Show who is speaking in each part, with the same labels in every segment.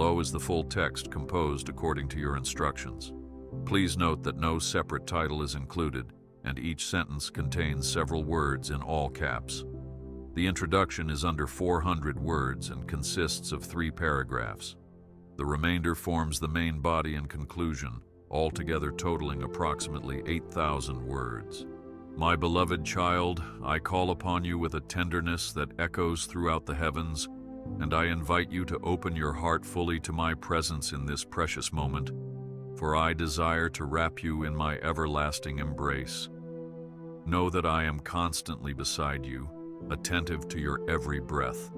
Speaker 1: Below is the full text composed according to your instructions. Please note that no separate title is included, and each sentence contains several words in all caps. The introduction is under 400 words and consists of 3 paragraphs. The remainder forms the main body and conclusion, altogether totaling approximately 8,000 words. My beloved child, I call upon you with a tenderness that echoes throughout the heavens, and I invite you to open your heart fully to my presence in this precious moment, for I desire to wrap you in my everlasting embrace. Know that I am constantly beside you, attentive to your every breath,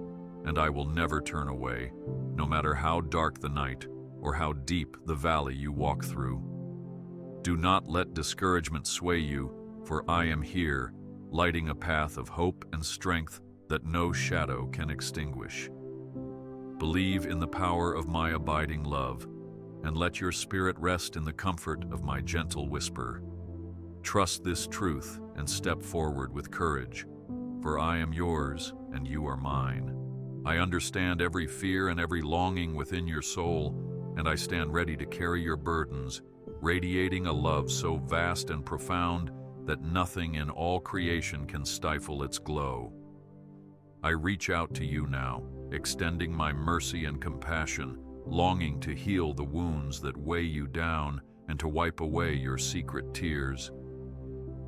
Speaker 1: and I will never turn away, no matter how dark the night or how deep the valley you walk through. Do not let discouragement sway you, for I am here, lighting a path of hope and strength that no shadow can extinguish. Believe in the power of my abiding love, and let your spirit rest in the comfort of my gentle whisper. Trust this truth and step forward with courage, for I am yours and you are mine. I understand every fear and every longing within your soul, and I stand ready to carry your burdens, radiating a love so vast and profound that nothing in all creation can stifle its glow. I reach out to you now, extending my mercy and compassion, longing to heal the wounds that weigh you down and to wipe away your secret tears.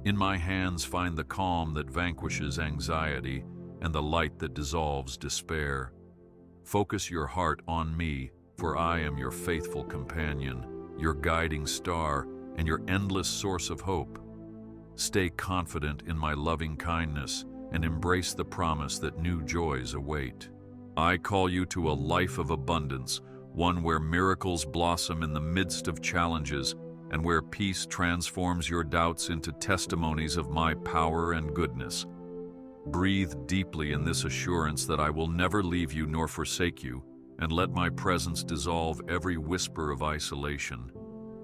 Speaker 1: In my hands find the calm that vanquishes anxiety and the light that dissolves despair. Focus your heart on me, for I am your faithful companion, your guiding star, and your endless source of hope. Stay confident in my loving kindness and embrace the promise that new joys await. I call you to a life of abundance, one where miracles blossom in the midst of challenges and where peace transforms your doubts into testimonies of my power and goodness. Breathe deeply in this assurance that I will never leave you nor forsake you, and let my presence dissolve every whisper of isolation.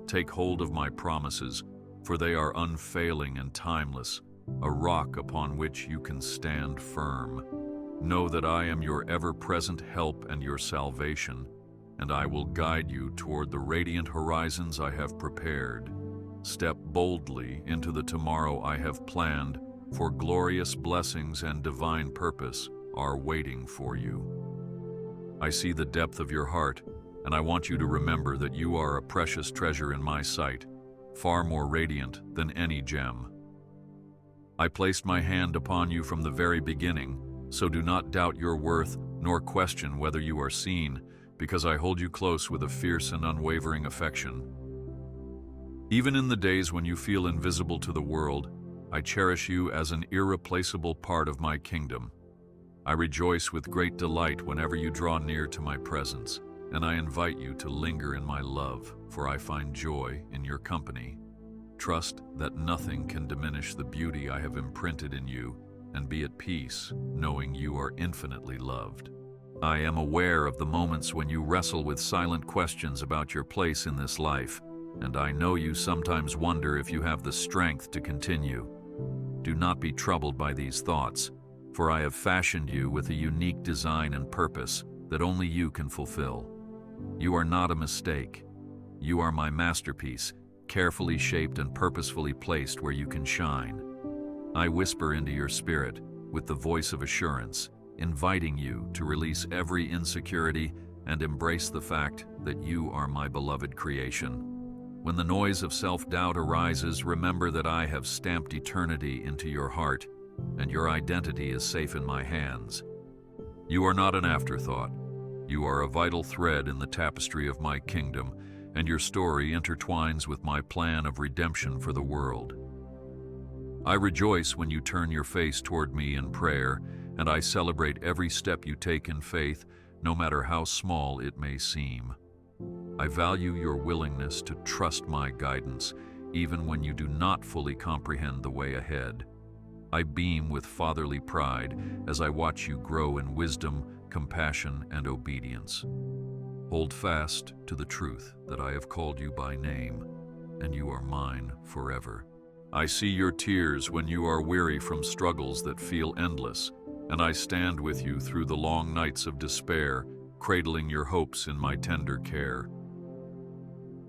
Speaker 1: Take hold of my promises, for they are unfailing and timeless, a rock upon which you can stand firm. Know that I am your ever-present help and your salvation, and I will guide you toward the radiant horizons I have prepared. Step boldly into the tomorrow I have planned, for glorious blessings and divine purpose are waiting for you. I see the depth of your heart, and I want you to remember that you are a precious treasure in my sight, far more radiant than any gem. I placed my hand upon you from the very beginning, so do not doubt your worth nor question whether you are seen, because I hold you close with a fierce and unwavering affection. Even in the days when you feel invisible to the world, I cherish you as an irreplaceable part of my kingdom. I rejoice with great delight whenever you draw near to my presence, and I invite you to linger in my love, for I find joy in your company. Trust that nothing can diminish the beauty I have imprinted in you, and be at peace, knowing you are infinitely loved. I am aware of the moments when you wrestle with silent questions about your place in this life, and I know you sometimes wonder if you have the strength to continue. Do not be troubled by these thoughts, for I have fashioned you with a unique design and purpose that only you can fulfill. You are not a mistake. You are my masterpiece, carefully shaped and purposefully placed where you can shine. I whisper into your spirit with the voice of assurance, inviting you to release every insecurity and embrace the fact that you are my beloved creation. When the noise of self-doubt arises, remember that I have stamped eternity into your heart, and your identity is safe in my hands. You are not an afterthought. You are a vital thread in the tapestry of my kingdom, and your story intertwines with my plan of redemption for the world. I rejoice when you turn your face toward me in prayer, and I celebrate every step you take in faith, no matter how small it may seem. I value your willingness to trust my guidance, even when you do not fully comprehend the way ahead. I beam with fatherly pride as I watch you grow in wisdom, compassion, and obedience. Hold fast to the truth that I have called you by name, and you are mine forever. I see your tears when you are weary from struggles that feel endless, and I stand with you through the long nights of despair, cradling your hopes in my tender care.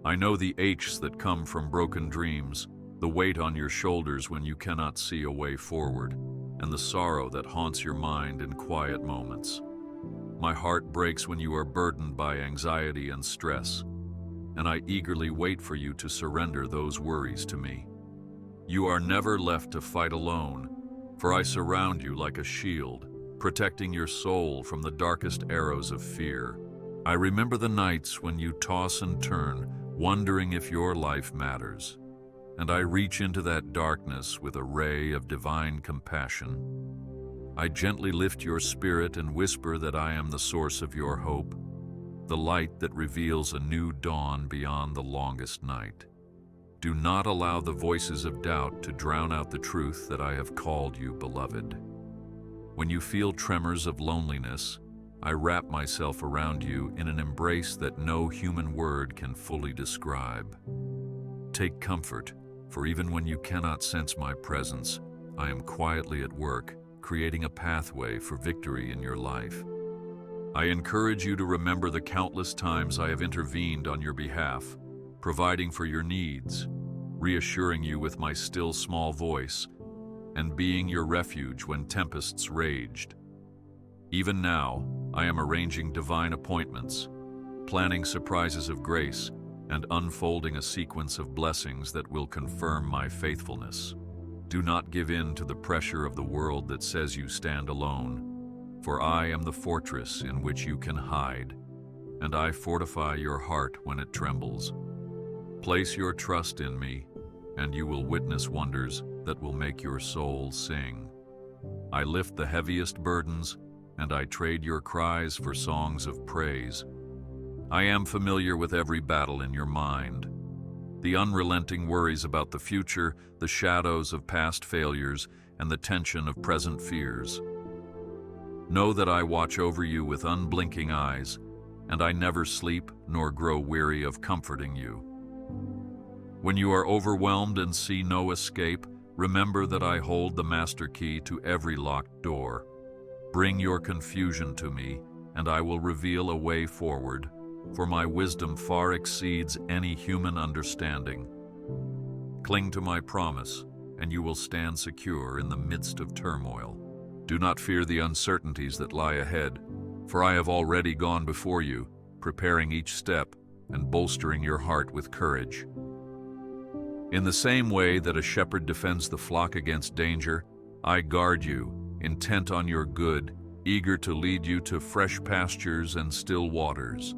Speaker 1: I know the aches that come from broken dreams, the weight on your shoulders when you cannot see a way forward, and the sorrow that haunts your mind in quiet moments. My heart breaks when you are burdened by anxiety and stress, and I eagerly wait for you to surrender those worries to me. You are never left to fight alone, for I surround you like a shield, protecting your soul from the darkest arrows of fear. I remember the nights when you toss and turn, wondering if your life matters, and I reach into that darkness with a ray of divine compassion. I gently lift your spirit and whisper that I am the source of your hope, the light that reveals a new dawn beyond the longest night. Do not allow the voices of doubt to drown out the truth that I have called you beloved. When you feel tremors of loneliness, I wrap myself around you in an embrace that no human word can fully describe. Take comfort, for even when you cannot sense my presence, I am quietly at work, creating a pathway for victory in your life. I encourage you to remember the countless times I have intervened on your behalf, providing for your needs, reassuring you with my still small voice, and being your refuge when tempests raged. Even now, I am arranging divine appointments, planning surprises of grace, and unfolding a sequence of blessings that will confirm my faithfulness. Do not give in to the pressure of the world that says you stand alone, for I am the fortress in which you can hide, and I fortify your heart when it trembles. Place your trust in me, and you will witness wonders that will make your soul sing. I lift the heaviest burdens, and I trade your cries for songs of praise. I am familiar with every battle in your mind, the unrelenting worries about the future, the shadows of past failures, and the tension of present fears. Know that I watch over you with unblinking eyes, and I never sleep nor grow weary of comforting you. When you are overwhelmed and see no escape, remember that I hold the master key to every locked door. Bring your confusion to me, and I will reveal a way forward, for my wisdom far exceeds any human understanding. Cling to my promise, and you will stand secure in the midst of turmoil. Do not fear the uncertainties that lie ahead, for I have already gone before you, preparing each step and bolstering your heart with courage. In the same way that a shepherd defends the flock against danger, I guard you, intent on your good, eager to lead you to fresh pastures and still waters.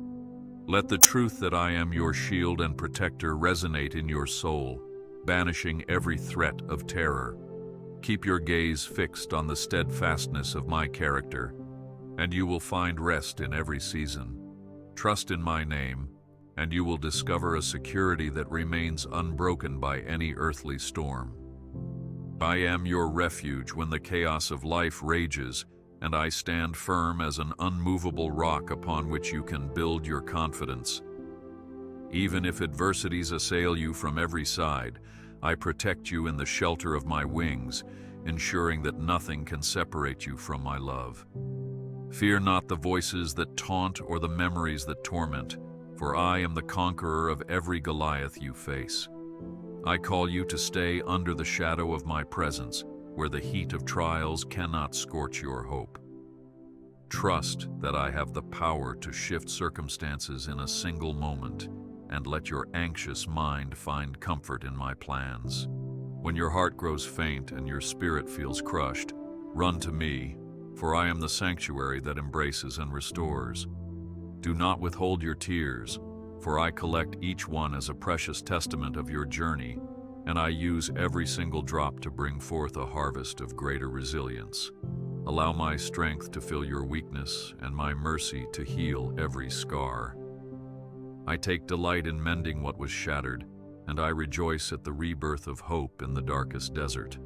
Speaker 1: Let the truth that I am your shield and protector resonate in your soul, banishing every threat of terror. Keep your gaze fixed on the steadfastness of my character, and you will find rest in every season. Trust in my name, and you will discover a security that remains unbroken by any earthly storm. I am your refuge when the chaos of life rages, and I stand firm as an unmovable rock upon which you can build your confidence. Even if adversities assail you from every side, I protect you in the shelter of my wings, ensuring that nothing can separate you from my love. Fear not the voices that taunt or the memories that torment, for I am the conqueror of every Goliath you face. I call you to stay under the shadow of my presence, where the heat of trials cannot scorch your hope. Trust that I have the power to shift circumstances in a single moment, and let your anxious mind find comfort in my plans. When your heart grows faint and your spirit feels crushed, run to me, for I am the sanctuary that embraces and restores. Do not withhold your tears, for I collect each one as a precious testament of your journey, and I use every single drop to bring forth a harvest of greater resilience. Allow my strength to fill your weakness and my mercy to heal every scar. I take delight in mending what was shattered, and I rejoice at the rebirth of hope in the darkest desert.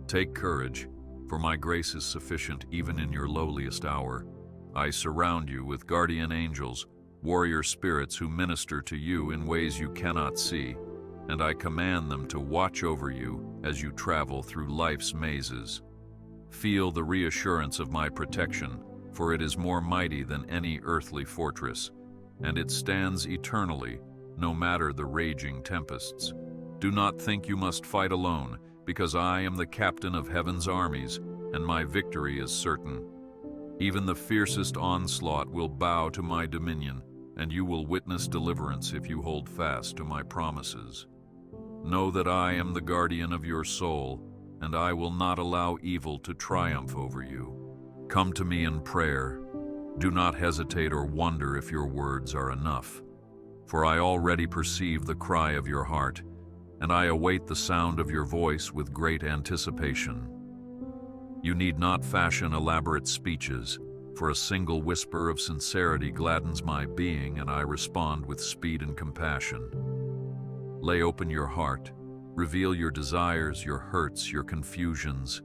Speaker 1: Take courage, for my grace is sufficient even in your lowliest hour. I surround you with guardian angels, warrior spirits who minister to you in ways you cannot see, and I command them to watch over you as you travel through life's mazes. Feel the reassurance of my protection, for it is more mighty than any earthly fortress, and it stands eternally, no matter the raging tempests. Do not think you must fight alone, because I am the captain of heaven's armies, and my victory is certain. Even the fiercest onslaught will bow to my dominion, and you will witness deliverance if you hold fast to my promises. Know that I am the guardian of your soul, and I will not allow evil to triumph over you. Come to me in prayer. Do not hesitate or wonder if your words are enough, for I already perceive the cry of your heart, and I await the sound of your voice with great anticipation. You need not fashion elaborate speeches, for a single whisper of sincerity gladdens my being, and I respond with speed and compassion. Lay open your heart, reveal your desires, your hurts, your confusions,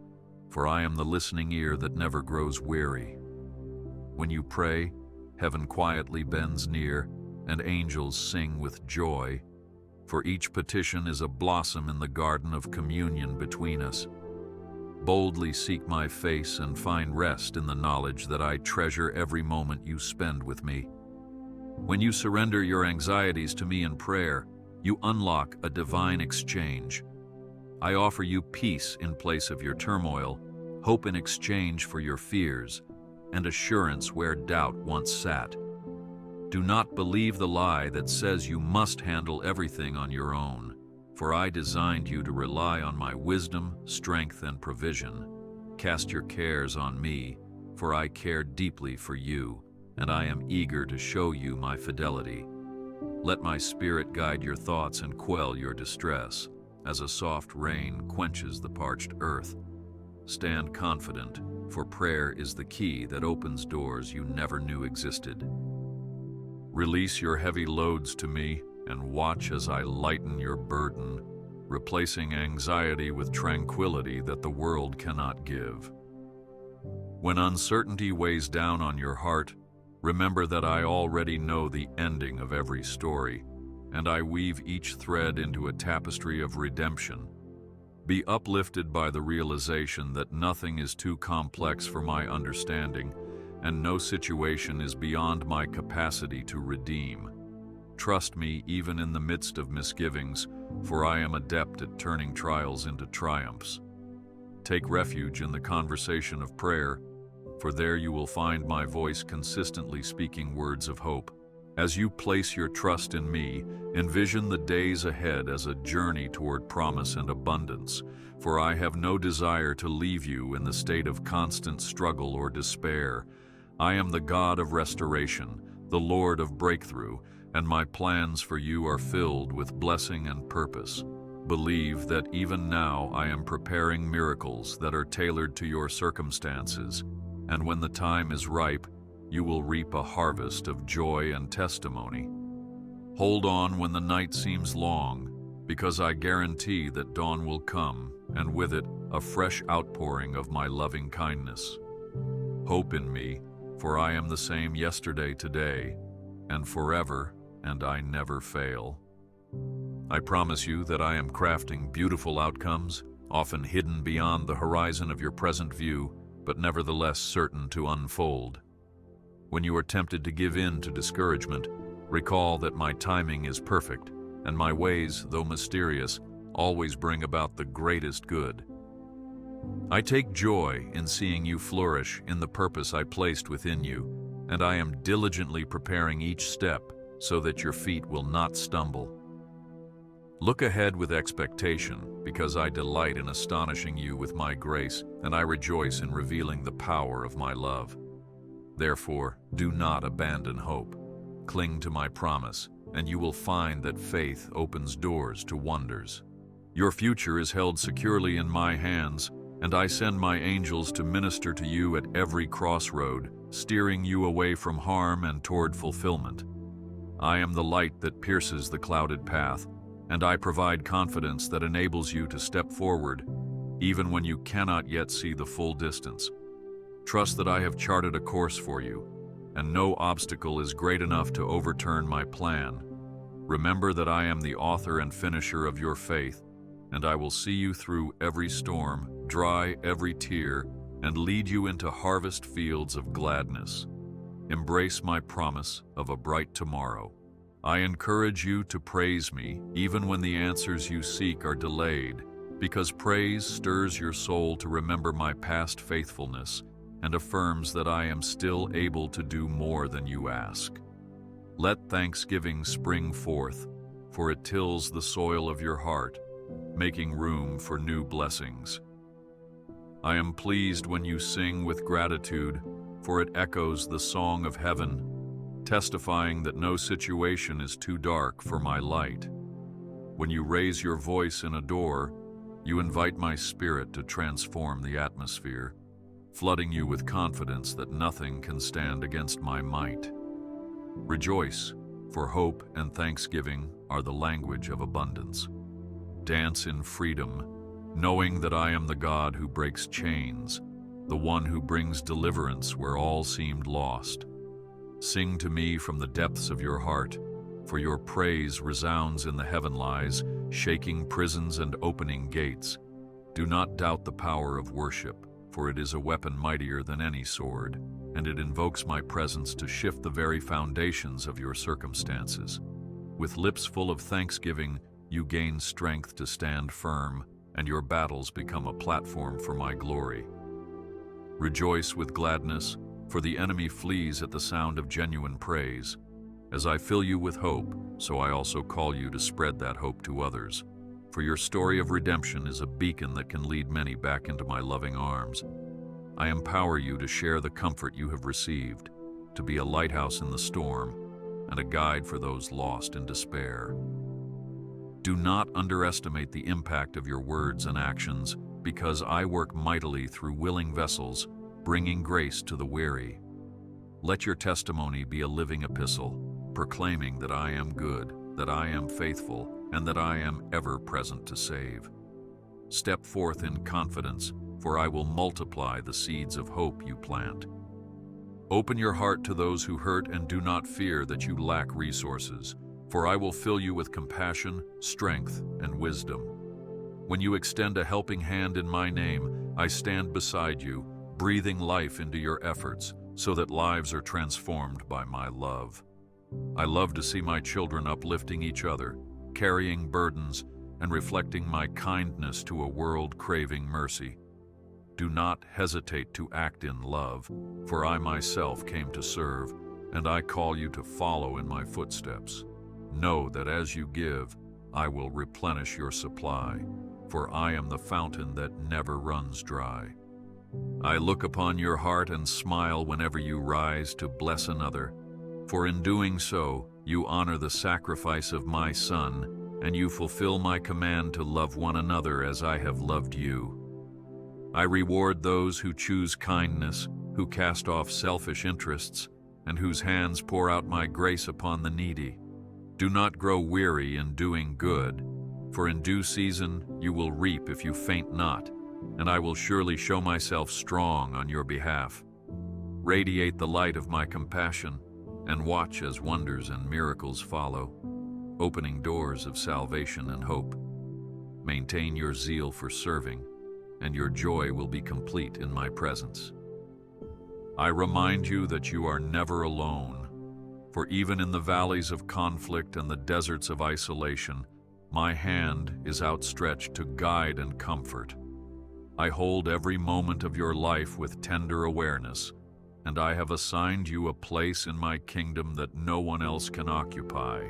Speaker 1: for I am the listening ear that never grows weary. When you pray, heaven quietly bends near, and angels sing with joy, for each petition is a blossom in the garden of communion between us. Boldly seek my face and find rest in the knowledge that I treasure every moment you spend with me. When you surrender your anxieties to me in prayer, you unlock a divine exchange. I offer you peace in place of your turmoil, hope in exchange for your fears, and assurance where doubt once sat. Do not believe the lie that says you must handle everything on your own, for I designed you to rely on my wisdom, strength, and provision. Cast your cares on me, for I care deeply for you, and I am eager to show you my fidelity. Let my spirit guide your thoughts and quell your distress, as a soft rain quenches the parched earth. Stand confident, for prayer is the key that opens doors you never knew existed. Release your heavy loads to me and watch as I lighten your burden, replacing anxiety with tranquility that the world cannot give. When uncertainty weighs down on your heart, remember that I already know the ending of every story, and I weave each thread into a tapestry of redemption. Be uplifted by the realization that nothing is too complex for my understanding, and no situation is beyond my capacity to redeem. Trust me even in the midst of misgivings, for I am adept at turning trials into triumphs. Take refuge in the conversation of prayer, for there you will find my voice consistently speaking words of hope. As you place your trust in me, envision the days ahead as a journey toward promise and abundance, for I have no desire to leave you in the state of constant struggle or despair. I am the God of restoration, the Lord of breakthrough, and my plans for you are filled with blessing and purpose. Believe that even now I am preparing miracles that are tailored to your circumstances, and when the time is ripe, you will reap a harvest of joy and testimony. Hold on when the night seems long, because I guarantee that dawn will come, and with it, a fresh outpouring of my loving kindness. Hope in me, for I am the same yesterday, today, and forever, and I never fail. I promise you that I am crafting beautiful outcomes, often hidden beyond the horizon of your present view, but nevertheless certain to unfold. When you are tempted to give in to discouragement, recall that my timing is perfect, and my ways, though mysterious, always bring about the greatest good. I take joy in seeing you flourish in the purpose I placed within you, and I am diligently preparing each step so that your feet will not stumble. Look ahead with expectation, because I delight in astonishing you with my grace, and I rejoice in revealing the power of my love. Therefore, do not abandon hope. Cling to my promise, and you will find that faith opens doors to wonders. Your future is held securely in my hands, and I send my angels to minister to you at every crossroad, steering you away from harm and toward fulfillment. I am the light that pierces the clouded path, and I provide confidence that enables you to step forward, even when you cannot yet see the full distance. Trust that I have charted a course for you, and no obstacle is great enough to overturn my plan. Remember that I am the author and finisher of your faith, and I will see you through every storm, dry every tear, and lead you into harvest fields of gladness. Embrace my promise of a bright tomorrow. I encourage you to praise me even when the answers you seek are delayed, because praise stirs your soul to remember my past faithfulness and affirms that I am still able to do more than you ask. Let thanksgiving spring forth, for it tills the soil of your heart, making room for new blessings. I am pleased when you sing with gratitude, for it echoes the song of heaven, testifying that no situation is too dark for my light. When you raise your voice and adore, you invite my spirit to transform the atmosphere, flooding you with confidence that nothing can stand against my might. Rejoice, for hope and thanksgiving are the language of abundance. Dance in freedom, knowing that I am the God who breaks chains, the one who brings deliverance where all seemed lost. Sing to me from the depths of your heart, for your praise resounds in the heavenlies, shaking prisons and opening gates. Do not doubt the power of worship, for it is a weapon mightier than any sword, and it invokes my presence to shift the very foundations of your circumstances. With lips full of thanksgiving, you gain strength to stand firm, and your battles become a platform for my glory. Rejoice with gladness, for the enemy flees at the sound of genuine praise. As I fill you with hope, so I also call you to spread that hope to others. For your story of redemption is a beacon that can lead many back into my loving arms. I empower you to share the comfort you have received, to be a lighthouse in the storm, and a guide for those lost in despair. Do not underestimate the impact of your words and actions, because I work mightily through willing vessels, bringing grace to the weary. Let your testimony be a living epistle, proclaiming that I am good, that I am faithful, and that I am ever present to save. Step forth in confidence, for I will multiply the seeds of hope you plant. Open your heart to those who hurt and do not fear that you lack resources, for I will fill you with compassion, strength, and wisdom. When you extend a helping hand in my name, I stand beside you, breathing life into your efforts, so that lives are transformed by my love. I love to see my children uplifting each other, carrying burdens, and reflecting my kindness to a world craving mercy. Do not hesitate to act in love, for I myself came to serve, and I call you to follow in my footsteps. Know that as you give, I will replenish your supply, for I am the fountain that never runs dry. I look upon your heart and smile whenever you rise to bless another, for in doing so, you honor the sacrifice of my Son, and you fulfill my command to love one another as I have loved you. I reward those who choose kindness, who cast off selfish interests, and whose hands pour out my grace upon the needy. Do not grow weary in doing good, for in due season you will reap if you faint not, and I will surely show myself strong on your behalf. Radiate the light of my compassion, and watch as wonders and miracles follow, opening doors of salvation and hope. Maintain your zeal for serving, and your joy will be complete in my presence. I remind you that you are never alone, for even in the valleys of conflict and the deserts of isolation, my hand is outstretched to guide and comfort. I hold every moment of your life with tender awareness, and I have assigned you a place in my kingdom that no one else can occupy.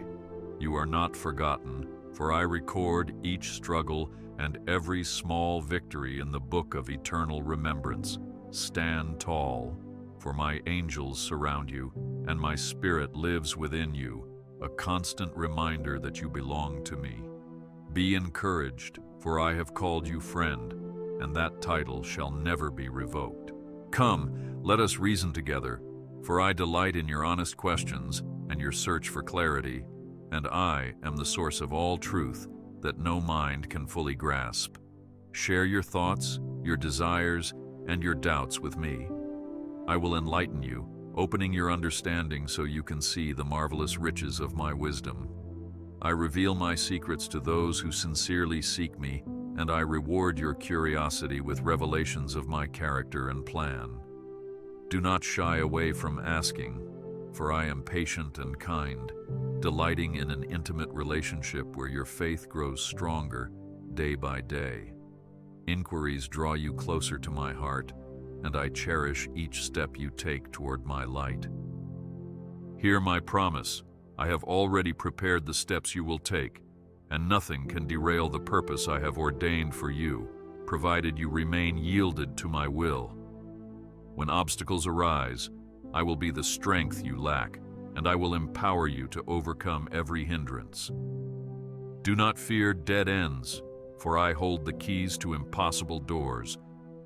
Speaker 1: You are not forgotten, for I record each struggle and every small victory in the book of eternal remembrance. Stand tall, for my angels surround you, and my spirit lives within you, a constant reminder that you belong to me. Be encouraged, for I have called you friend, and that title shall never be revoked. Come, let us reason together, for I delight in your honest questions and your search for clarity, and I am the source of all truth that no mind can fully grasp. Share your thoughts, your desires, and your doubts with me. I will enlighten you, opening your understanding so you can see the marvelous riches of my wisdom. I reveal my secrets to those who sincerely seek me, and I reward your curiosity with revelations of my character and plan. Do not shy away from asking, for I am patient and kind, delighting in an intimate relationship where your faith grows stronger day by day. Inquiries draw you closer to my heart, and I cherish each step you take toward my light. Hear my promise. I have already prepared the steps you will take, and nothing can derail the purpose I have ordained for you, provided you remain yielded to my will. When obstacles arise, I will be the strength you lack, and I will empower you to overcome every hindrance. Do not fear dead ends, for I hold the keys to impossible doors,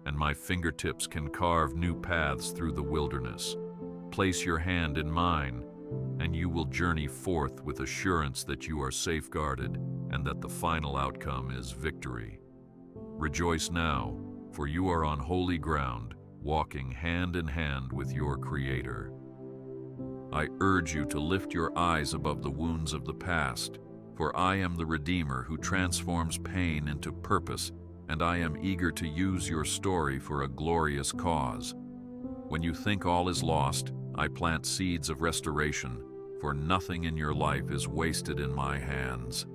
Speaker 1: and my fingertips can carve new paths through the wilderness. Place your hand in mine, and you will journey forth with assurance that you are safeguarded and that the final outcome is victory. Rejoice now, for you are on holy ground, walking hand in hand with your Creator. I urge you to lift your eyes above the wounds of the past, for I am the Redeemer who transforms pain into purpose, and I am eager to use your story for a glorious cause. When you think all is lost, I plant seeds of restoration, for nothing in your life is wasted in my hands.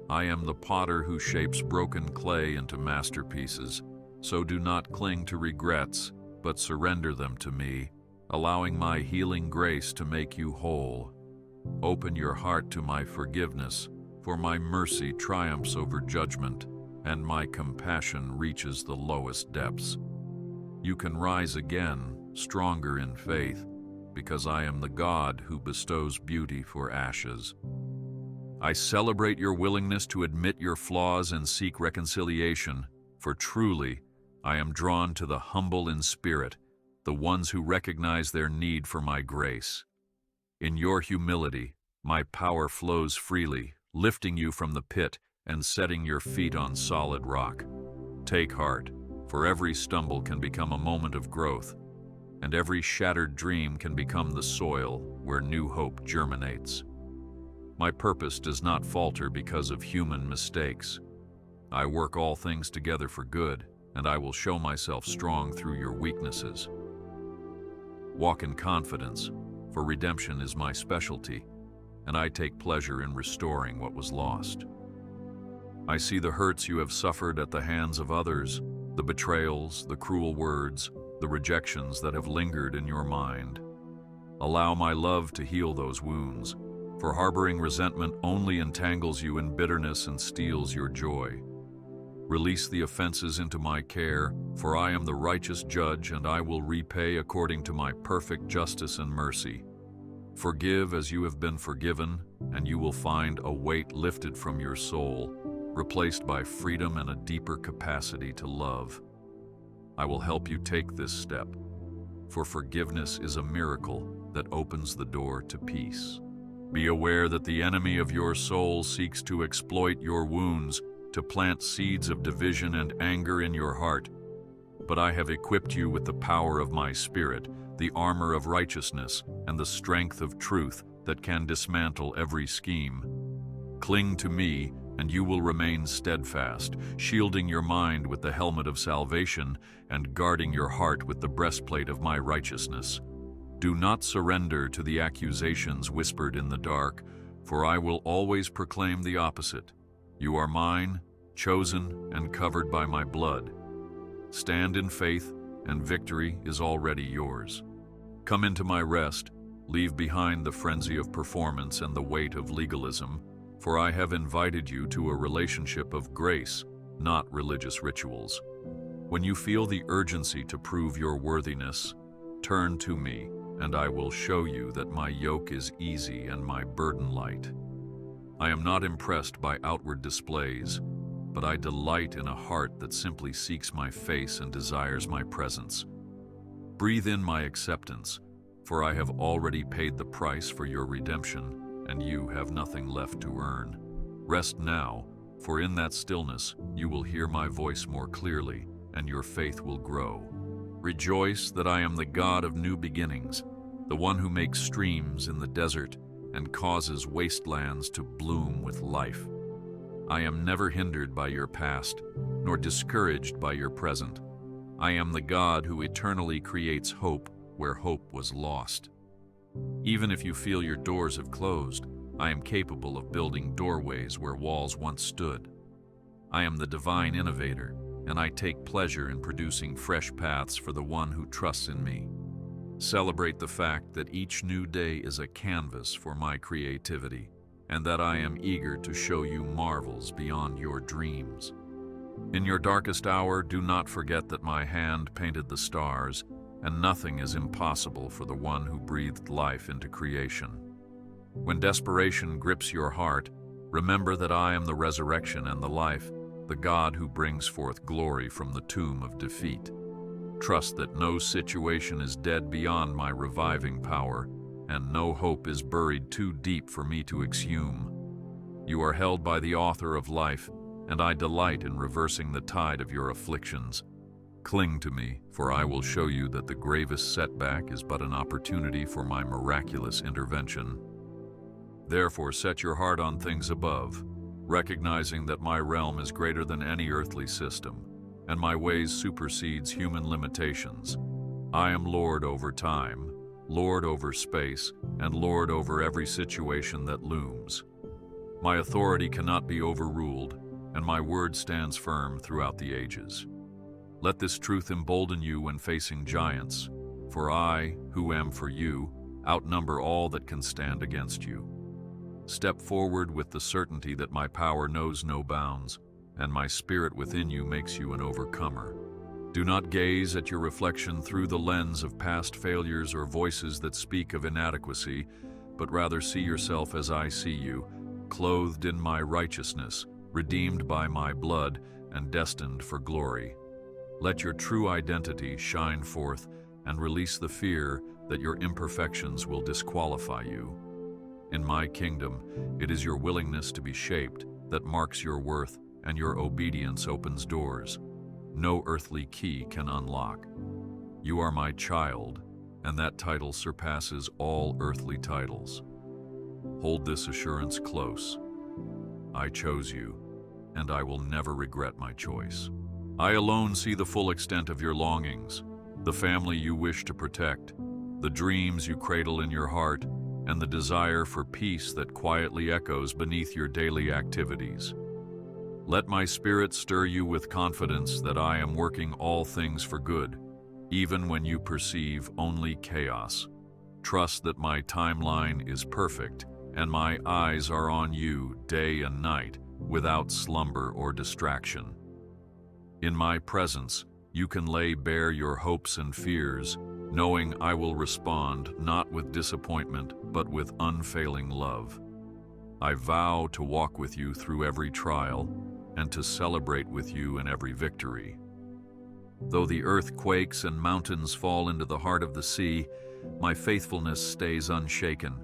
Speaker 1: I am the potter who shapes broken clay into masterpieces, so do not cling to regrets, but surrender them to me, allowing my healing grace to make you whole. Open your heart to my forgiveness, for my mercy triumphs over judgment, and my compassion reaches the lowest depths. You can rise again, stronger in faith, because I am the God who bestows beauty for ashes. I celebrate your willingness to admit your flaws and seek reconciliation, for truly, I am drawn to the humble in spirit, the ones who recognize their need for my grace. In your humility, my power flows freely, lifting you from the pit and setting your feet on solid rock. Take heart, for every stumble can become a moment of growth, and every shattered dream can become the soil where new hope germinates. My purpose does not falter because of human mistakes. I work all things together for good, and I will show myself strong through your weaknesses. Walk in confidence, for redemption is my specialty, and I take pleasure in restoring what was lost. I see the hurts you have suffered at the hands of others, the betrayals, the cruel words, the rejections that have lingered in your mind. Allow my love to heal those wounds, for harboring resentment only entangles you in bitterness and steals your joy. Release the offenses into my care, for I am the righteous judge, and I will repay according to my perfect justice and mercy. Forgive as you have been forgiven, and you will find a weight lifted from your soul, replaced by freedom and a deeper capacity to love. I will help you take this step, for forgiveness is a miracle that opens the door to peace. Be aware that the enemy of your soul seeks to exploit your wounds, to plant seeds of division and anger in your heart. But I have equipped you with the power of my Spirit, the armor of righteousness, and the strength of truth that can dismantle every scheme. Cling to me, and you will remain steadfast, shielding your mind with the helmet of salvation and guarding your heart with the breastplate of my righteousness. Do not surrender to the accusations whispered in the dark, for I will always proclaim the opposite. You are mine, chosen and covered by my blood. Stand in faith, and victory is already yours. Come into my rest, leave behind the frenzy of performance and the weight of legalism, for I have invited you to a relationship of grace, not religious rituals. When you feel the urgency to prove your worthiness, turn to me, and I will show you that my yoke is easy and my burden light. I am not impressed by outward displays, but I delight in a heart that simply seeks my face and desires my presence. Breathe in my acceptance, for I have already paid the price for your redemption, and you have nothing left to earn. Rest now, for in that stillness you will hear my voice more clearly, and your faith will grow. Rejoice that I am the God of new beginnings, the one who makes streams in the desert and causes wastelands to bloom with life. I am never hindered by your past, nor discouraged by your present. I am the God who eternally creates hope where hope was lost. Even if you feel your doors have closed, I am capable of building doorways where walls once stood. I am the divine innovator, and I take pleasure in producing fresh paths for the one who trusts in me. Celebrate the fact that each new day is a canvas for my creativity, and that I am eager to show you marvels beyond your dreams. In your darkest hour, do not forget that my hand painted the stars, and nothing is impossible for the one who breathed life into creation. When desperation grips your heart, remember that I am the resurrection and the life, the God who brings forth glory from the tomb of defeat. Trust that no situation is dead beyond my reviving power, and no hope is buried too deep for me to exhume. You are held by the author of life, and I delight in reversing the tide of your afflictions. Cling to me, for I will show you that the gravest setback is but an opportunity for my miraculous intervention. Therefore, set your heart on things above, recognizing that my realm is greater than any earthly system, and my ways supersedes human limitations. I am Lord over time, Lord over space, and Lord over every situation that looms. My authority cannot be overruled, and my word stands firm throughout the ages. Let this truth embolden you when facing giants, for I, who am for you, outnumber all that can stand against you. Step forward with the certainty that my power knows no bounds, and my spirit within you makes you an overcomer. Do not gaze at your reflection through the lens of past failures or voices that speak of inadequacy, but rather see yourself as I see you, clothed in my righteousness, redeemed by my blood, and destined for glory. Let your true identity shine forth and release the fear that your imperfections will disqualify you. In my kingdom, it is your willingness to be shaped that marks your worth, and your obedience opens doors no earthly key can unlock. You are my child, and that title surpasses all earthly titles. Hold this assurance close. I chose you, and I will never regret my choice. I alone see the full extent of your longings, the family you wish to protect, the dreams you cradle in your heart, and the desire for peace that quietly echoes beneath your daily activities. Let my spirit stir you with confidence that I am working all things for good, even when you perceive only chaos. Trust that my timeline is perfect, and my eyes are on you day and night, without slumber or distraction. In my presence, you can lay bare your hopes and fears, knowing I will respond not with disappointment, but with unfailing love. I vow to walk with you through every trial, and to celebrate with you in every victory. Though the earth quakes and mountains fall into the heart of the sea, my faithfulness stays unshaken.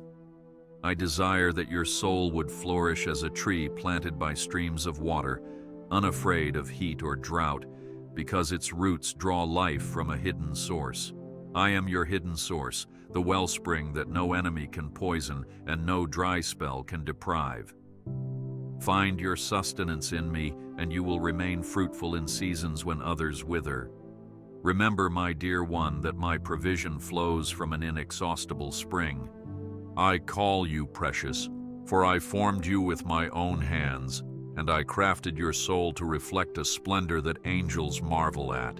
Speaker 1: I desire that your soul would flourish as a tree planted by streams of water, unafraid of heat or drought, because its roots draw life from a hidden source. I am your hidden source, the wellspring that no enemy can poison and no dry spell can deprive. Find your sustenance in me, and you will remain fruitful in seasons when others wither. Remember, my dear one, that my provision flows from an inexhaustible spring. I call you precious, for I formed you with my own hands, and I crafted your soul to reflect a splendor that angels marvel at.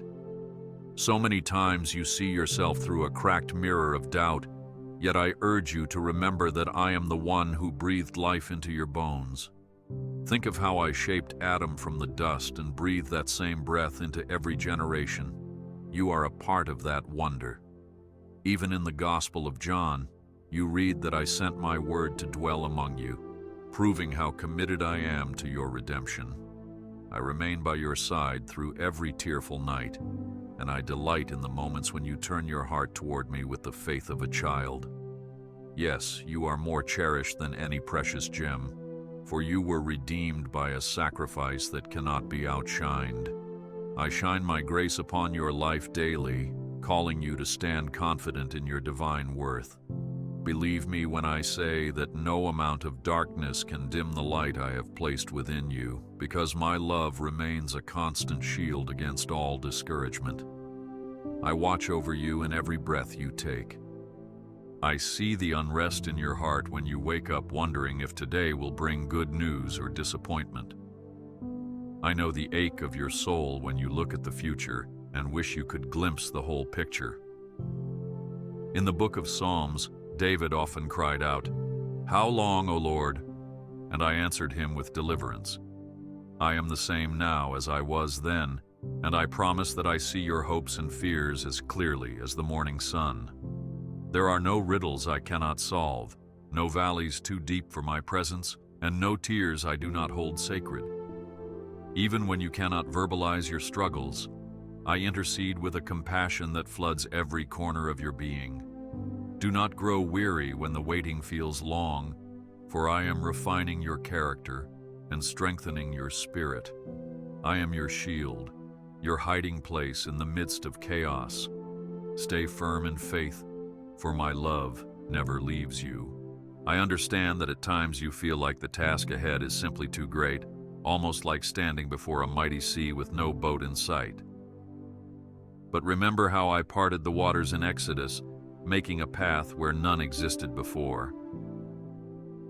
Speaker 1: So many times you see yourself through a cracked mirror of doubt, yet I urge you to remember that I am the one who breathed life into your bones. Think of how I shaped Adam from the dust and breathed that same breath into every generation. You are a part of that wonder. Even in the Gospel of John, you read that I sent my word to dwell among you, proving how committed I am to your redemption. I remain by your side through every tearful night, and I delight in the moments when you turn your heart toward me with the faith of a child. Yes, you are more cherished than any precious gem, for you were redeemed by a sacrifice that cannot be outshined. I shine my grace upon your life daily, calling you to stand confident in your divine worth. believe me when I say that no amount of darkness can dim the light I have placed within you, because my love remains a constant shield against all discouragement. I watch over you in every breath you take. I see the unrest in your heart when you wake up wondering if today will bring good news or disappointment. I know the ache of your soul when you look at the future and wish you could glimpse the whole picture. In the book of Psalms, David often cried out, "How long, O Lord?" And I answered him with deliverance. I am the same now as I was then, and I promise that I see your hopes and fears as clearly as the morning sun. There are no riddles I cannot solve, no valleys too deep for my presence, and no tears I do not hold sacred. Even when you cannot verbalize your struggles, I intercede with a compassion that floods every corner of your being. Do not grow weary when the waiting feels long, for I am refining your character and strengthening your spirit. I am your shield, your hiding place in the midst of chaos. Stay firm in faith, for my love never leaves you. I understand that at times you feel like the task ahead is simply too great, almost like standing before a mighty sea with no boat in sight. But remember how I parted the waters in Exodus, making a path where none existed before.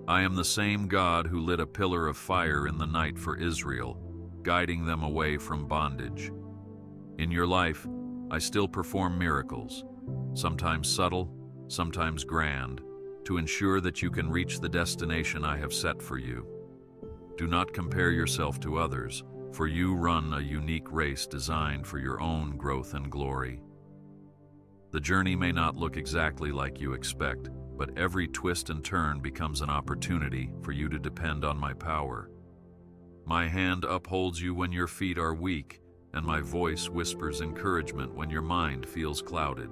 Speaker 1: I am the same God who lit a pillar of fire in the night for Israel, guiding them away from bondage. In your life, I still perform miracles, sometimes subtle, sometimes grand, to ensure that you can reach the destination I have set for you. Do not compare yourself to others, for you run a unique race designed for your own growth and glory. The journey may not look exactly like you expect, but every twist and turn becomes an opportunity for you to depend on my power. My hand upholds you when your feet are weak, and my voice whispers encouragement when your mind feels clouded.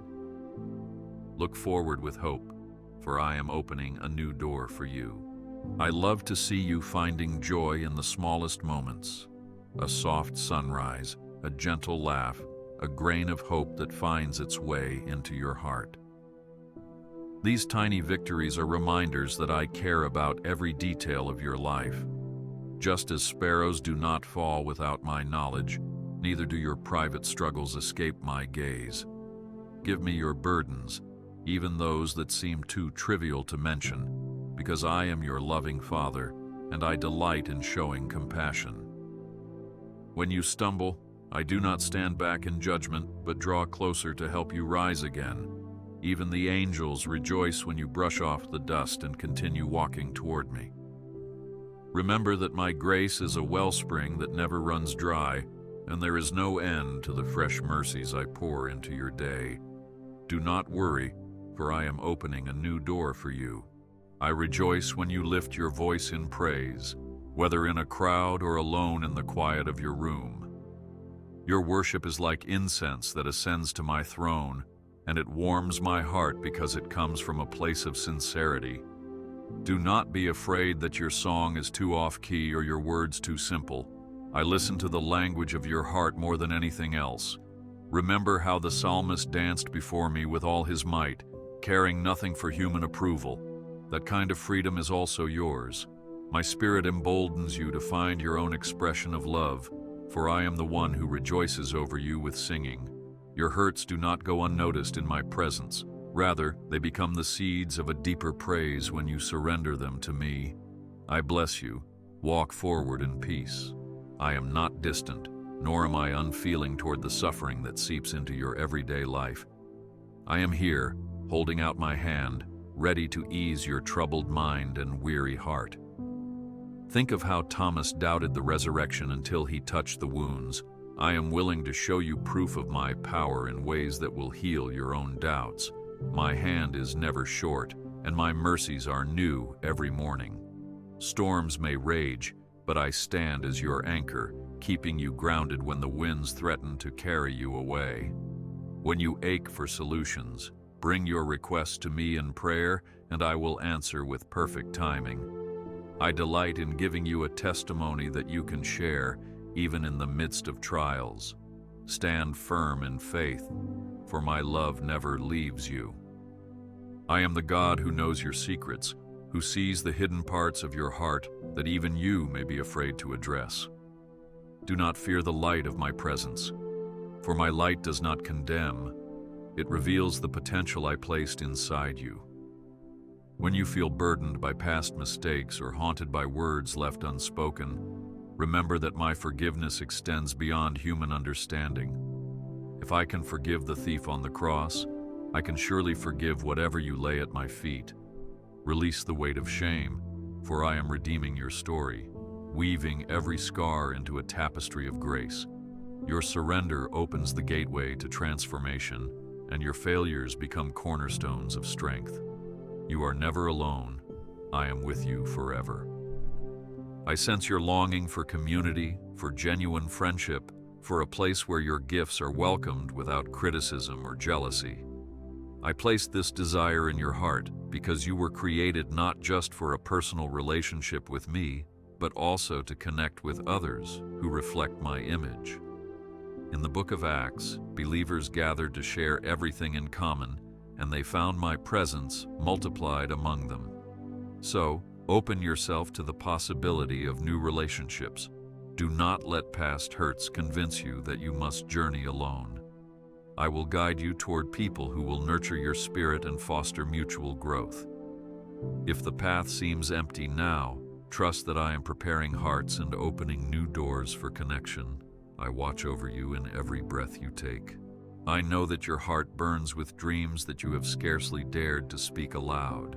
Speaker 1: Look forward with hope, for I am opening a new door for you. I love to see you finding joy in the smallest moments. A soft sunrise, a gentle laugh, a grain of hope that finds its way into your heart. These tiny victories are reminders that I care about every detail of your life. Just as sparrows do not fall without my knowledge, neither do your private struggles escape my gaze. Give me your burdens, even those that seem too trivial to mention, because I am your loving Father, and I delight in showing compassion. When you stumble, I do not stand back in judgment, but draw closer to help you rise again. Even the angels rejoice when you brush off the dust and continue walking toward me. Remember that my grace is a wellspring that never runs dry, and there is no end to the fresh mercies I pour into your day. Do not worry, for I am opening a new door for you. I rejoice when you lift your voice in praise, whether in a crowd or alone in the quiet of your room. Your worship is like incense that ascends to my throne, and it warms my heart because it comes from a place of sincerity. Do not be afraid that your song is too off-key or your words too simple. I listen to the language of your heart more than anything else. Remember how the psalmist danced before me with all his might, caring nothing for human approval. That kind of freedom is also yours. My spirit emboldens you to find your own expression of love, for I am the one who rejoices over you with singing. Your hurts do not go unnoticed in my presence. Rather, they become the seeds of a deeper praise when you surrender them to me. I bless you. Walk forward in peace. I am not distant, nor am I unfeeling toward the suffering that seeps into your everyday life. I am here, holding out my hand, ready to ease your troubled mind and weary heart. Think of how Thomas doubted the resurrection until he touched the wounds. I am willing to show you proof of my power in ways that will heal your own doubts. My hand is never short, and my mercies are new every morning. Storms may rage, but I stand as your anchor, keeping you grounded when the winds threaten to carry you away. When you ache for solutions, bring your requests to me in prayer, and I will answer with perfect timing. I delight in giving you a testimony that you can share, even in the midst of trials. Stand firm in faith, for my love never leaves you. I am the God who knows your secrets, who sees the hidden parts of your heart that even you may be afraid to address. Do not fear the light of my presence, for my light does not condemn. It reveals the potential I placed inside you. When you feel burdened by past mistakes or haunted by words left unspoken, remember that my forgiveness extends beyond human understanding. If I can forgive the thief on the cross, I can surely forgive whatever you lay at my feet. Release the weight of shame, for I am redeeming your story, weaving every scar into a tapestry of grace. Your surrender opens the gateway to transformation, and your failures become cornerstones of strength. You are never alone. I am with you forever. I sense your longing for community, for genuine friendship, for a place where your gifts are welcomed without criticism or jealousy. I placed this desire in your heart because you were created not just for a personal relationship with me, but also to connect with others who reflect my image. In the book of Acts, believers gathered to share everything in common, and they found my presence multiplied among them. So, open yourself to the possibility of new relationships. Do not let past hurts convince you that you must journey alone. I will guide you toward people who will nurture your spirit and foster mutual growth. If the path seems empty now, trust that I am preparing hearts and opening new doors for connection. I watch over you in every breath you take. I know that your heart burns with dreams that you have scarcely dared to speak aloud.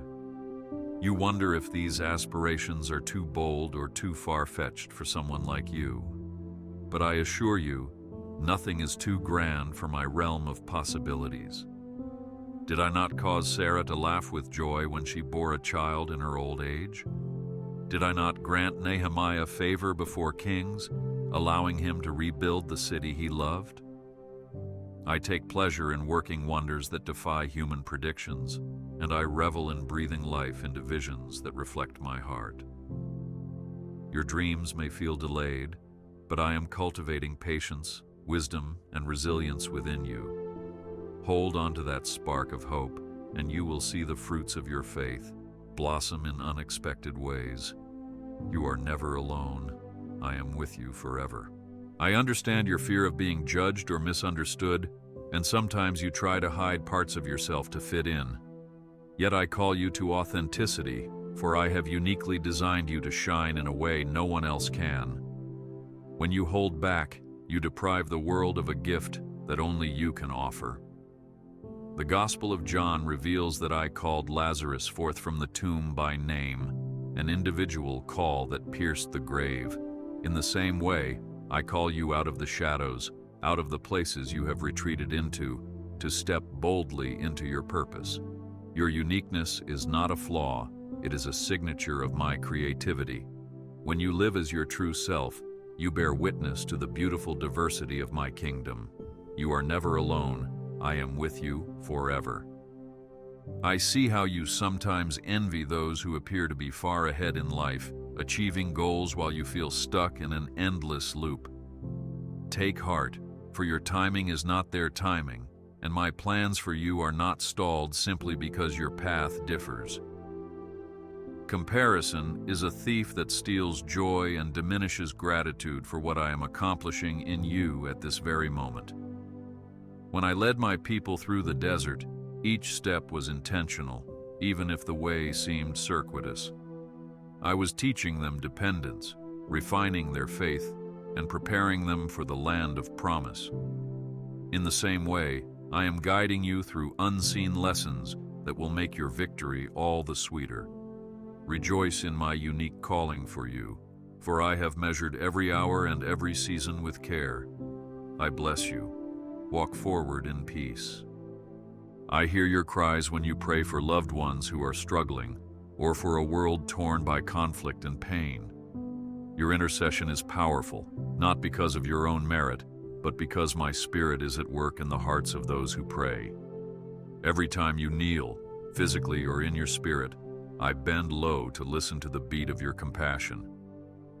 Speaker 1: You wonder if these aspirations are too bold or too far-fetched for someone like you. But I assure you, nothing is too grand for my realm of possibilities. Did I not cause Sarah to laugh with joy when she bore a child in her old age? Did I not grant Nehemiah favor before kings, allowing him to rebuild the city he loved? I take pleasure in working wonders that defy human predictions, and I revel in breathing life into visions that reflect my heart. Your dreams may feel delayed, but I am cultivating patience, wisdom, and resilience within you. Hold on to that spark of hope, and you will see the fruits of your faith blossom in unexpected ways. You are never alone. I am with you forever. I understand your fear of being judged or misunderstood, and sometimes you try to hide parts of yourself to fit in. Yet I call you to authenticity, for I have uniquely designed you to shine in a way no one else can. When you hold back, you deprive the world of a gift that only you can offer. The Gospel of John reveals that I called Lazarus forth from the tomb by name, an individual call that pierced the grave. In the same way, I call you out of the shadows, out of the places you have retreated into, to step boldly into your purpose. Your uniqueness is not a flaw, it is a signature of my creativity. When you live as your true self, you bear witness to the beautiful diversity of my kingdom. You are never alone. I am with you forever. I see how you sometimes envy those who appear to be far ahead in life, achieving goals while you feel stuck in an endless loop. Take heart, for your timing is not their timing, and my plans for you are not stalled simply because your path differs. Comparison is a thief that steals joy and diminishes gratitude for what I am accomplishing in you at this very moment. When I led my people through the desert, each step was intentional, even if the way seemed circuitous. I was teaching them dependence, refining their faith, and preparing them for the land of promise. In the same way, I am guiding you through unseen lessons that will make your victory all the sweeter. Rejoice in my unique calling for you, for I have measured every hour and every season with care. I bless you. Walk forward in peace. I hear your cries when you pray for loved ones who are struggling, or for a world torn by conflict and pain. Your intercession is powerful, not because of your own merit, but because my Spirit is at work in the hearts of those who pray. Every time you kneel, physically or in your spirit, I bend low to listen to the beat of your compassion.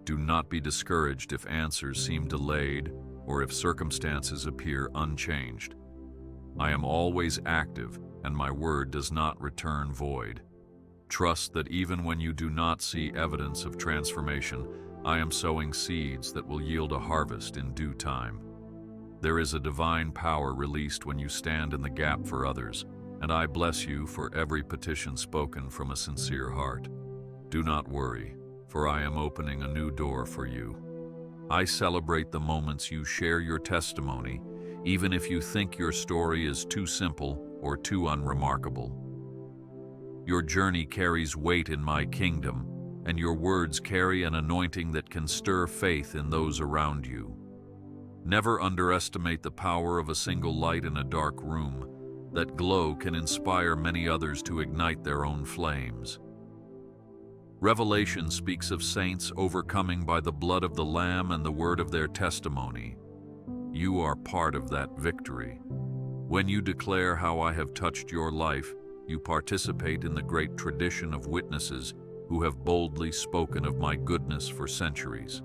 Speaker 1: Do not be discouraged if answers seem delayed or if circumstances appear unchanged. I am always active, and my word does not return void. Trust that even when you do not see evidence of transformation, I am sowing seeds that will yield a harvest in due time. There is a divine power released when you stand in the gap for others, and I bless you for every petition spoken from a sincere heart. Do not worry, for I am opening a new door for you. I celebrate the moments you share your testimony, even if you think your story is too simple or too unremarkable. Your journey carries weight in my kingdom, and your words carry an anointing that can stir faith in those around you. Never underestimate the power of a single light in a dark room. That glow can inspire many others to ignite their own flames. Revelation speaks of saints overcoming by the blood of the Lamb and the word of their testimony. You are part of that victory. When you declare how I have touched your life, you participate in the great tradition of witnesses who have boldly spoken of my goodness for centuries.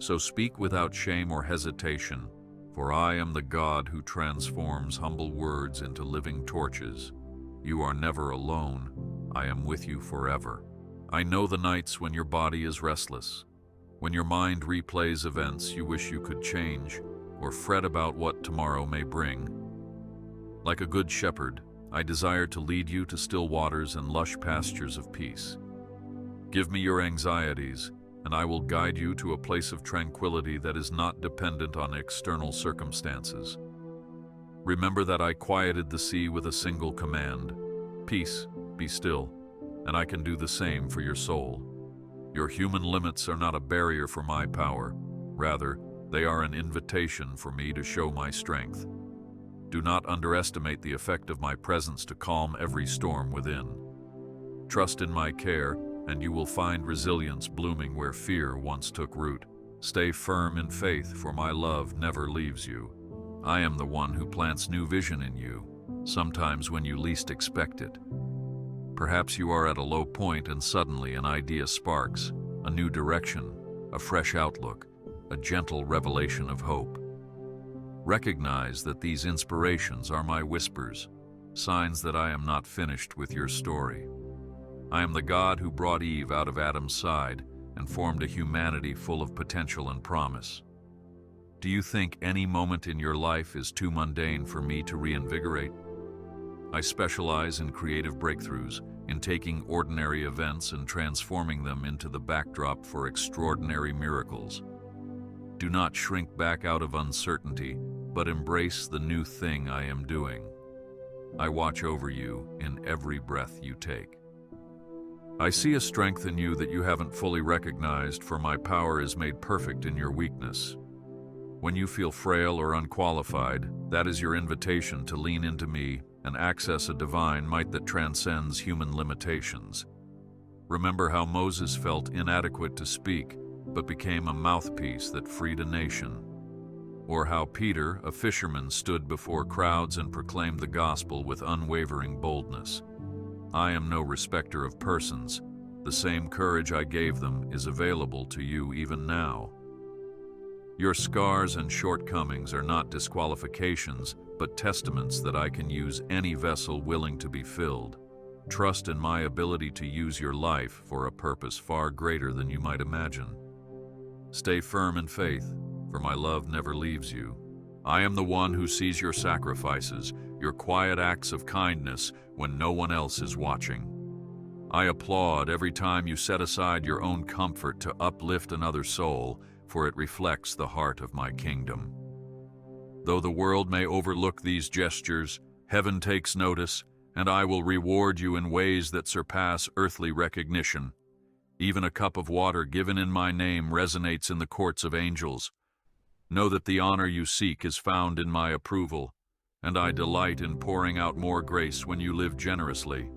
Speaker 1: So speak without shame or hesitation, for I am the God who transforms humble words into living torches. You are never alone. I am with you forever. I know the nights when your body is restless, when your mind replays events you wish you could change, or fret about what tomorrow may bring. Like a good shepherd, I desire to lead you to still waters and lush pastures of peace. Give me your anxieties, and I will guide you to a place of tranquility that is not dependent on external circumstances. Remember that I quieted the sea with a single command: peace, be still, and I can do the same for your soul. Your human limits are not a barrier for my power. Rather, they are an invitation for me to show my strength. Do not underestimate the effect of my presence to calm every storm within. Trust in my care, and you will find resilience blooming where fear once took root. Stay firm in faith, for my love never leaves you. I am the one who plants new vision in you, sometimes when you least expect it. Perhaps you are at a low point and suddenly an idea sparks, a new direction, a fresh outlook, a gentle revelation of hope. Recognize that these inspirations are my whispers, signs that I am not finished with your story. I am the God who brought Eve out of Adam's side and formed a humanity full of potential and promise. Do you think any moment in your life is too mundane for me to reinvigorate? I specialize in creative breakthroughs, in taking ordinary events and transforming them into the backdrop for extraordinary miracles. Do not shrink back out of uncertainty, but embrace the new thing I am doing. I watch over you in every breath you take. I see a strength in you that you haven't fully recognized, for my power is made perfect in your weakness. When you feel frail or unqualified, that is your invitation to lean into me and access a divine might that transcends human limitations. Remember how Moses felt inadequate to speak, but became a mouthpiece that freed a nation. Or how Peter, a fisherman, stood before crowds and proclaimed the gospel with unwavering boldness. I am no respecter of persons. The same courage I gave them is available to you even now. Your scars and shortcomings are not disqualifications, but testaments that I can use any vessel willing to be filled. Trust in my ability to use your life for a purpose far greater than you might imagine. Stay firm in faith, for my love never leaves you. I am the one who sees your sacrifices, your quiet acts of kindness when no one else is watching. I applaud every time you set aside your own comfort to uplift another soul, for it reflects the heart of my kingdom. Though the world may overlook these gestures, heaven takes notice, and I will reward you in ways that surpass earthly recognition. Even a cup of water given in my name resonates in the courts of angels. Know that the honor you seek is found in my approval, and I delight in pouring out more grace when you live generously.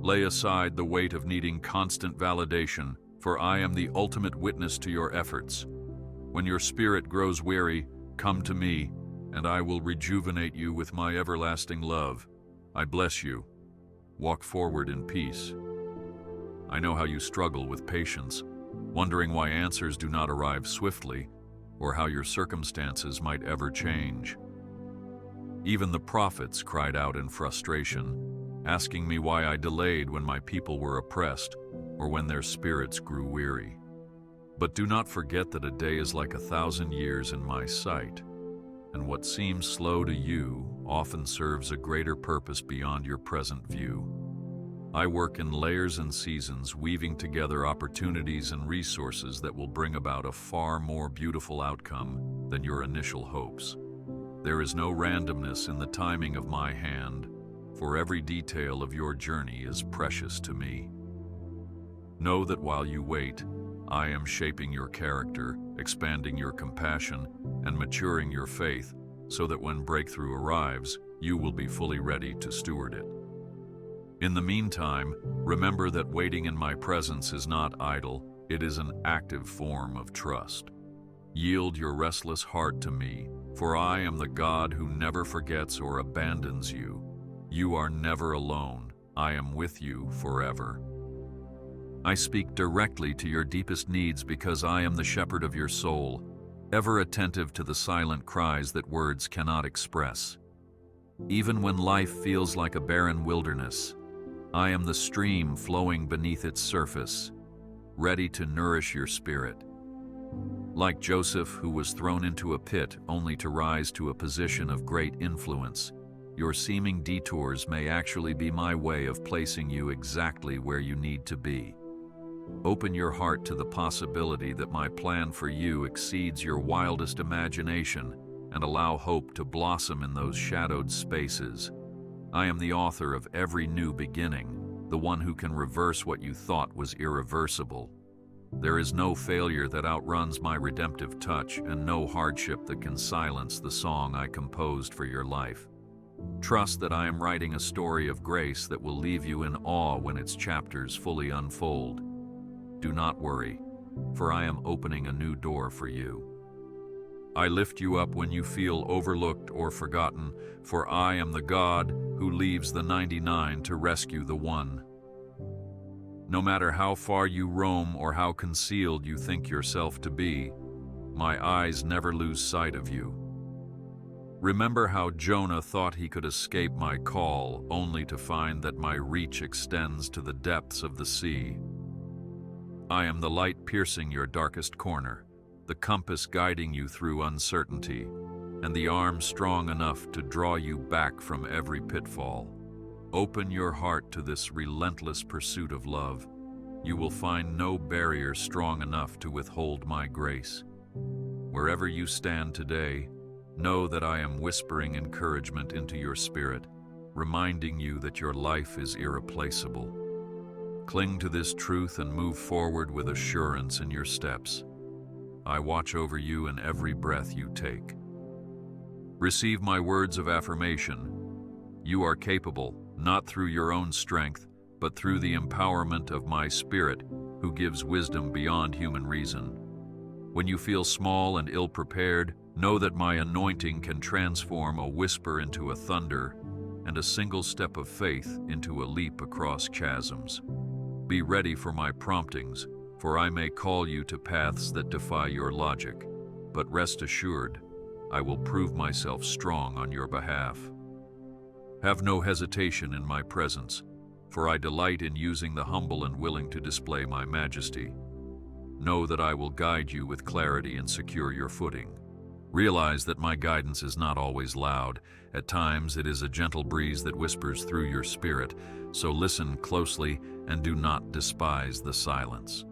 Speaker 1: Lay aside the weight of needing constant validation, for I am the ultimate witness to your efforts. When your spirit grows weary, come to me, and I will rejuvenate you with my everlasting love. I bless you. Walk forward in peace. I know how you struggle with patience, wondering why answers do not arrive swiftly, or how your circumstances might ever change. Even the prophets cried out in frustration, asking me why I delayed when my people were oppressed or when their spirits grew weary. But do not forget that a day is like 1,000 years in my sight, and what seems slow to you often serves a greater purpose beyond your present view. I work in layers and seasons, weaving together opportunities and resources that will bring about a far more beautiful outcome than your initial hopes. There is no randomness in the timing of my hand, for every detail of your journey is precious to me. Know that while you wait, I am shaping your character, expanding your compassion, and maturing your faith, so that when breakthrough arrives, you will be fully ready to steward it. In the meantime, remember that waiting in my presence is not idle, it is an active form of trust. Yield your restless heart to me, for I am the God who never forgets or abandons you. You are never alone. I am with you forever. I speak directly to your deepest needs because I am the shepherd of your soul, ever attentive to the silent cries that words cannot express. Even when life feels like a barren wilderness, I am the stream flowing beneath its surface, ready to nourish your spirit. Like Joseph, who was thrown into a pit only to rise to a position of great influence, your seeming detours may actually be my way of placing you exactly where you need to be. Open your heart to the possibility that my plan for you exceeds your wildest imagination, and allow hope to blossom in those shadowed spaces. I am the author of every new beginning, the one who can reverse what you thought was irreversible. There is no failure that outruns my redemptive touch, and no hardship that can silence the song I composed for your life. Trust that I am writing a story of grace that will leave you in awe when its chapters fully unfold. Do not worry, for I am opening a new door for you. I lift you up when you feel overlooked or forgotten, for I am the God who leaves the 99 to rescue the one. No matter how far you roam or how concealed you think yourself to be, my eyes never lose sight of you. Remember how Jonah thought he could escape my call, only to find that my reach extends to the depths of the sea. I am the light piercing your darkest corner, the compass guiding you through uncertainty, and the arm strong enough to draw you back from every pitfall. Open your heart to this relentless pursuit of love. You will find no barrier strong enough to withhold my grace. Wherever you stand today, know that I am whispering encouragement into your spirit, reminding you that your life is irreplaceable. Cling to this truth and move forward with assurance in your steps. I watch over you in every breath you take. Receive my words of affirmation. You are capable, not through your own strength, but through the empowerment of my Spirit, who gives wisdom beyond human reason. When you feel small and ill-prepared, know that my anointing can transform a whisper into a thunder, and a single step of faith into a leap across chasms. Be ready for my promptings, for I may call you to paths that defy your logic, but rest assured, I will prove myself strong on your behalf. Have no hesitation in my presence, for I delight in using the humble and willing to display my majesty. Know that I will guide you with clarity and secure your footing. Realize that my guidance is not always loud. At times, it is a gentle breeze that whispers through your spirit, so listen closely and do not despise the silence.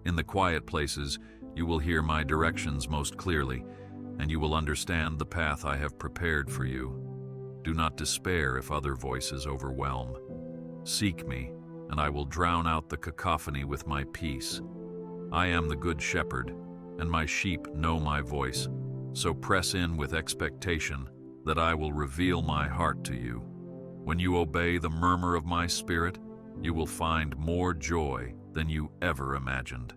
Speaker 1: In the quiet places, you will hear my directions most clearly, and you will understand the path I have prepared for you. Do not despair if other voices overwhelm. Seek me, and I will drown out the cacophony with my peace. I am the good shepherd, and my sheep know my voice, so press in with expectation that I will reveal my heart to you. When you obey the murmur of my spirit, you will find more joy than you ever imagined.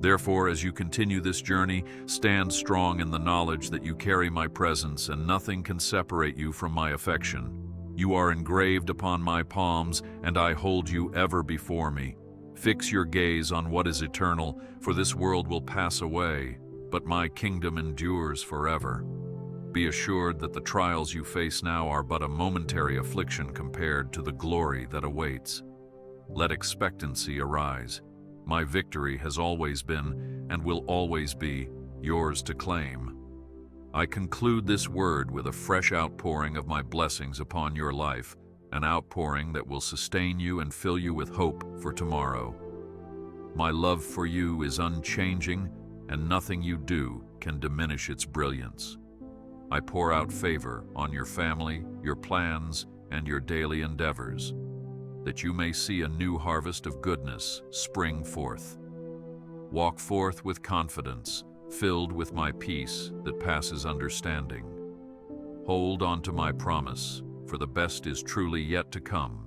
Speaker 1: Therefore, as you continue this journey, stand strong in the knowledge that you carry my presence and nothing can separate you from my affection. You are engraved upon my palms, and I hold you ever before me. Fix your gaze on what is eternal, for this world will pass away, but my kingdom endures forever. Be assured that the trials you face now are but a momentary affliction compared to the glory that awaits. Let expectancy arise. My victory has always been, and will always be, yours to claim. I conclude this word with a fresh outpouring of my blessings upon your life, an outpouring that will sustain you and fill you with hope for tomorrow. My love for you is unchanging, and nothing you do can diminish its brilliance. I pour out favor on your family, your plans, and your daily endeavors, that you may see a new harvest of goodness spring forth. Walk forth with confidence, filled with my peace that passes understanding. Hold on to my promise, for the best is truly yet to come.